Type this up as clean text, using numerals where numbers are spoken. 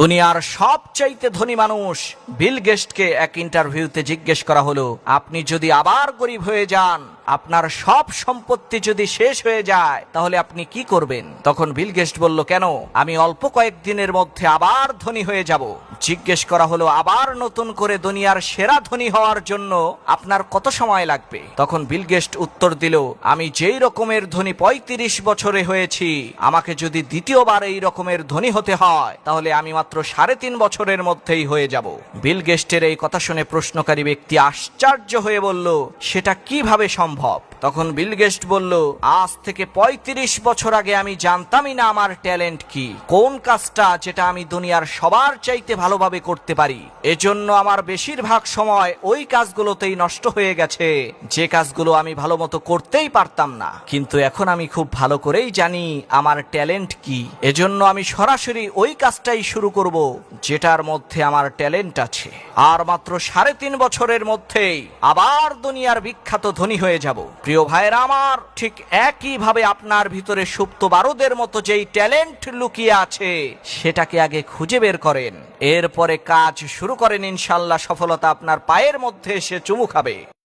দুনিয়ার সবচাইতে ধনী মানুষ বিল গেটসকে এক ইন্টারভিউতে জিজ্ঞেস করা হলো, আপনি যদি আবার গরিব হয়ে যান, আপনার সব সম্পত্তি যদি শেষ হয়ে যায়, তাহলে আপনি কি করবেন? তখন বিল গেটস বলল, কেন, আমি অল্প কয়েকদিনের মধ্যে আবার ধনী হয়ে যাব। জিজ্ঞেস করা হলো, আবার নতুন করে দুনিয়ার সেরা ধনী হওয়ার জন্য আপনার কত সময় লাগবে? তখন বিল গেটস উত্তর দিল, আমি যেই রকমের ধনী 35 বছরে হয়েছি, আমাকে যদি দ্বিতীয়বার এই রকমের ধনী হতে হয়, তাহলে আমি মাত্র 3.5 বছরের মধ্যেই হয়ে যাব। বিল গেটসের এই কথা শুনে প্রশ্নকারী ব্যক্তি আশ্চর্য হয়ে বলল, সেটা কিভাবে সম্ভব? তখন বিল গেটস বলল, আজ থেকে 35 বছর আগে আমি জানতামই না আমার ট্যালেন্ট কি, কোন কাজটা যেটা আমি দুনিয়ার সবার চাইতে ভালোভাবে করতে পারি। এজন্য আমার বেশিরভাগ সময় ওই কাজগুলোতেই নষ্ট হয়ে গেছে, যে কাজগুলো আমি ভালো মতো করতেই পারতাম না। কিন্তু এখন আমি খুব ভালো করেই জানি আমার ট্যালেন্ট কি, এজন্য আমি সরাসরি ওই কাজটাই শুরু করব যেটার মধ্যে আমার ট্যালেন্ট আছে। আর মাত্র 3.5 বছরের মধ্যেই আবার দুনিয়ার বিখ্যাত ধনী হয়ে যাব। প্রিয় ভাইরা আমার, ঠিক একইভাবে আপনার ভিতরে সুপ্ত বারুদের মতো যেই ট্যালেন্ট লুকিয়ে আছে, সেটাকে আগে খুঁজে বের করেন, এরপরে কাজ শুরু করেন। ইনশাআল্লাহ সফলতা আপনার পায়ের মধ্যে এসে চুমু খাবে।